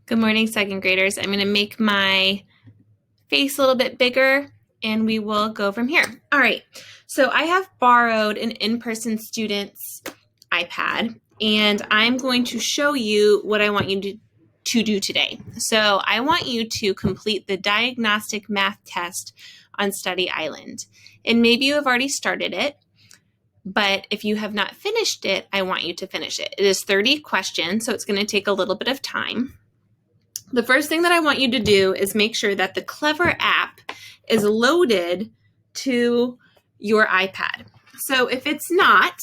Good morning, second graders. I'm going to make my face a little bit bigger and we will go from here. All right, so I have borrowed an in-person student's iPad and I'm going to show you what I want you to do today. So I want you to complete the diagnostic math test on Study Island. And maybe you have already started it, but if you have not finished it, I want you to finish it. It is 30 questions, so it's going to take a little bit of time. The first thing that I want you to do is make sure that the Clever app is loaded to your iPad. So if it's not,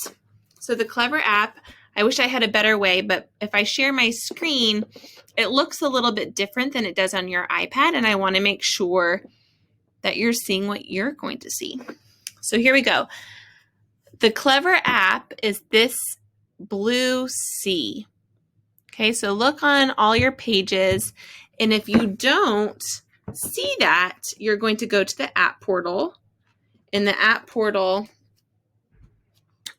so the Clever app, I wish I had a better way, but if I share my screen, it looks a little bit different than it does on your iPad, and I want to make sure that you're seeing what you're going to see. So here we go. The Clever app is this blue C. Okay, so look on all your pages, and if you don't see that, you're going to go to the app portal, and the app portal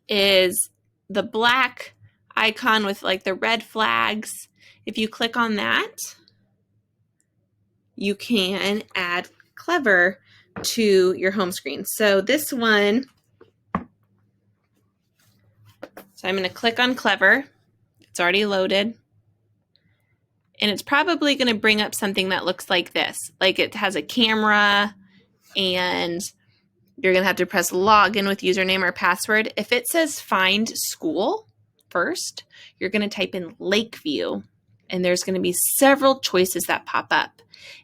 is the black icon with like the red flags. If you click on that, you can add Clever to your home screen. So this one, so I'm going to click on Clever. It's already loaded. And it's probably going to bring up something that looks like this. Like it has a camera and you're going to have to press login with username or password. If it says find school first, you're going to type in Lakeview and there's going to be several choices that pop up.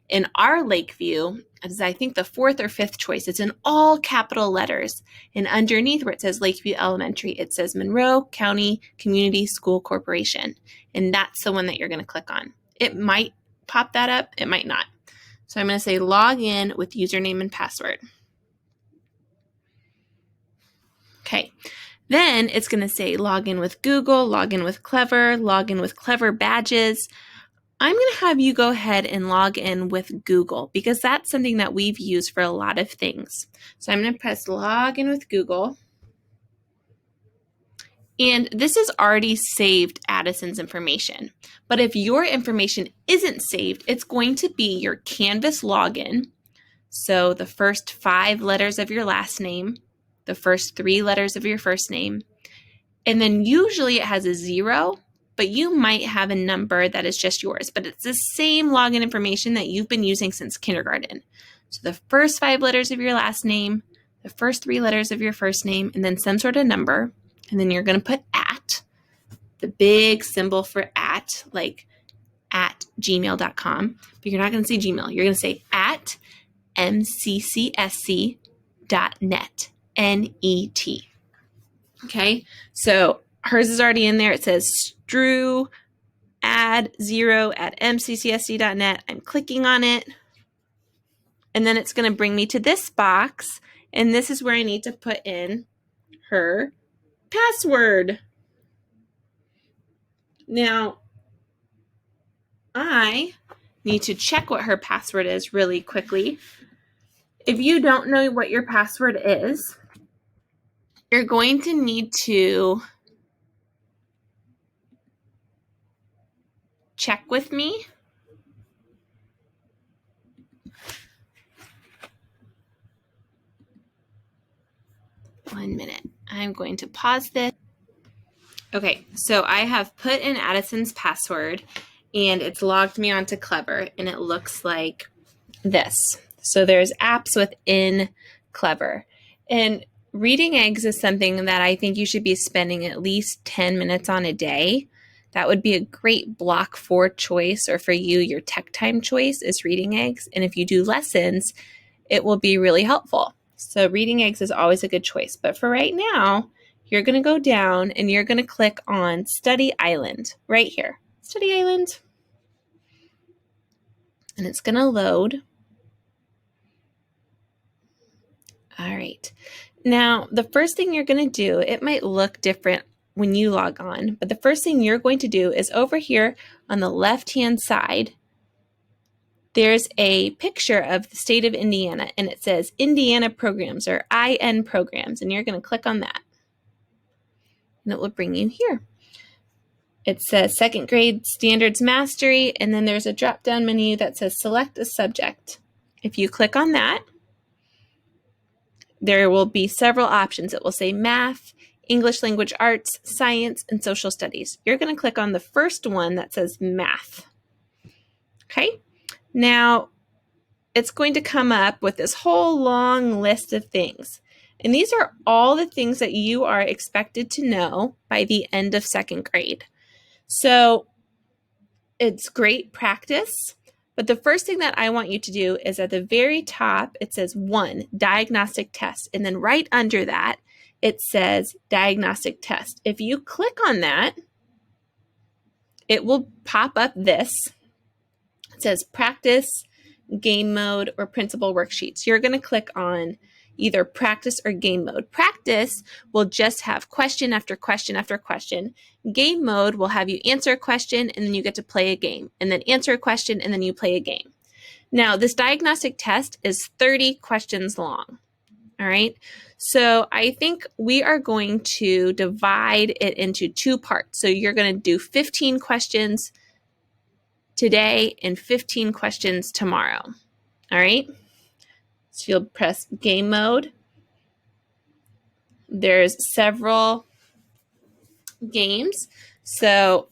In our Lakeview, is I think the fourth or fifth choice. It's in all capital letters. And underneath where it says Lakeview Elementary, it says Monroe County Community School Corporation. And that's the one that you're going to click on. It might pop that up. It might not. So I'm going to say log in with username and password. Okay. Then it's going to say log in with Google, log in with Clever, log in with Clever badges. I'm going to have you go ahead and log in with Google because that's something that we've used for a lot of things. So I'm going to press log in with Google. And this is already saved Addison's information. But if your information isn't saved, it's going to be your Canvas login. So the first 5 letters of your last name, the first 3 letters of your first name, and then usually it has a 0, but you might have a number that is just yours, but it's the same login information that you've been using since kindergarten. So the first 5 letters of your last name, the first 3 letters of your first name, and then some sort of number. And then you're going to put at, the big symbol for at, like at gmail.com. But you're not going to say Gmail. You're going to say at mccsc.net, N-E-T. Okay, so hers is already in there. It says Strew add 0 at mccsc.net. I'm clicking on it. And then it's going to bring me to this box. And this is where I need to put in her password. Now, I need to check what her password is really quickly. If you don't know what your password is, you're going to need to check with me. One minute. I'm going to pause this. Okay, so I have put in Addison's password and it's logged me onto Clever and it looks like this. So there's apps within Clever. And reading eggs is something that I think you should be spending at least 10 minutes on a day. That would be a great block 4 choice, or for you, your tech time choice is reading eggs. And if you do lessons, it will be really helpful. So reading eggs is always a good choice. But for right now, you're going to go down and you're going to click on Study Island right here. Study Island. And it's going to load. All right. Now, the first thing you're going to do, it might look different when you log on, but the first thing you're going to do is over here on the left-hand side, there's a picture of the state of Indiana, and it says Indiana Programs or IN Programs, and you're going to click on that. And it will bring you here. It says second grade standards mastery, and then there's a drop-down menu that says select a subject. If you click on that, there will be several options. It will say math, English language arts, science, and social studies. You're going to click on the first one that says math. Okay, now it's going to come up with this whole long list of things. And these are all the things that you are expected to know by the end of second grade. So it's great practice, but the first thing that I want you to do is at the very top, it says 1, diagnostic test. And then right under that, it says diagnostic test. If you click on that, it will pop up this. It says practice, game mode, or principal worksheets. You're going to click on either practice or game mode. Practice will just have question after question after question. Game mode will have you answer a question and then you get to play a game, and then answer a question and then you play a game. Now, this diagnostic test is 30 questions long. All right. So I think we are going to divide it into 2 parts. So you're going to do 15 questions today and 15 questions tomorrow. All right. So you'll press game mode. There's several games. So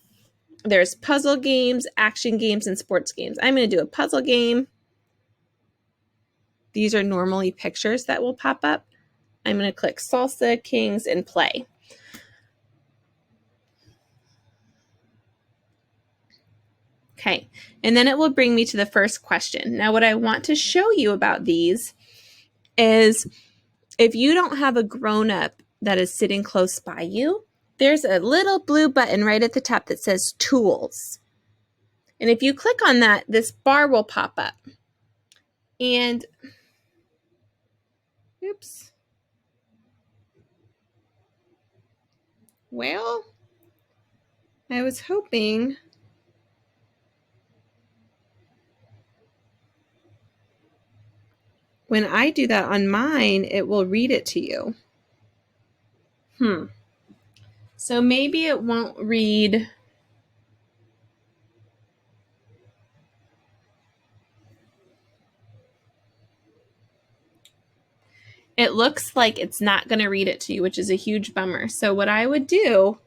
there's puzzle games, action games, and sports games. I'm going to do a puzzle game. These are normally pictures that will pop up. I'm going to click Salsa, Kings, and play. Okay, and then it will bring me to the first question. Now, what I want to show you about these is if you don't have a grown-up that is sitting close by you, there's a little blue button right at the top that says Tools. And if you click on that, this bar will pop up. And, oops. Well, I was hoping when I do that on mine, it will read it to you. So maybe it won't read. It looks like it's not going to read it to you, which is a huge bummer. So what I would do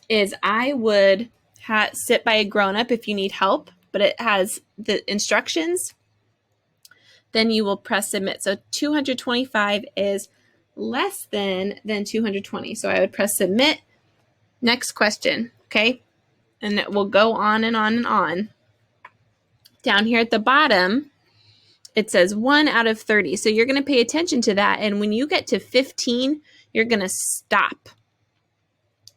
is I would sit by a grown-up if you need help, but it has the instructions. Then you will press submit. So 225 is less than 220. So I would press submit. Next question, okay? And it will go on and on and on. Down here at the bottom, it says 1 out of 30. So you're going to pay attention to that. And when you get to 15, you're going to stop,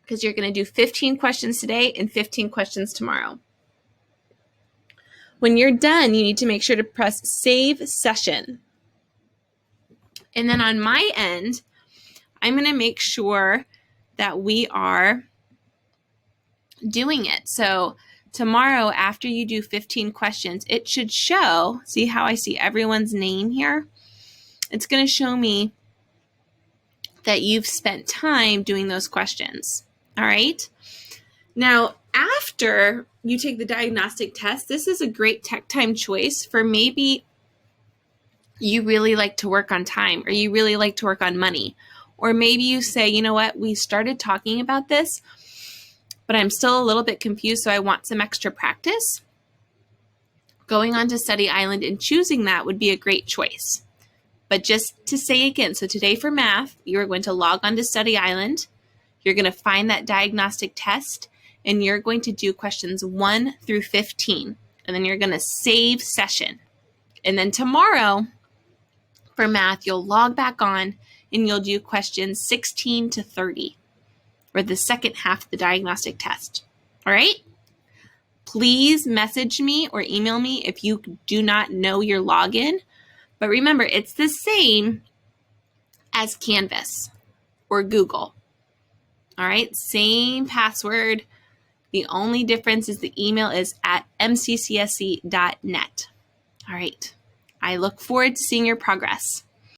because you're going to do 15 questions today and 15 questions tomorrow. When you're done, you need to make sure to press Save Session. And then on my end, I'm going to make sure that we are doing it. So tomorrow, after you do 15 questions, it should show, see how I see everyone's name here? It's going to show me that you've spent time doing those questions. All right. Now, after you take the diagnostic test, this is a great tech time choice for maybe you really like to work on time, or you really like to work on money. Or maybe you say, you know what, we started talking about this, but I'm still a little bit confused, so I want some extra practice. Going on to Study Island and choosing that would be a great choice. But just to say again, so today for math, you're going to log on to Study Island. You're going to find that diagnostic test, and you're going to do questions 1 through 15. And then you're going to save session. And then tomorrow for math, you'll log back on and you'll do questions 16 to 30, or the second half of the diagnostic test. All right? Please message me or email me if you do not know your login. But remember, it's the same as Canvas or Google. All right? Same password. The only difference is the email is at mccsc.net. All right. I look forward to seeing your progress.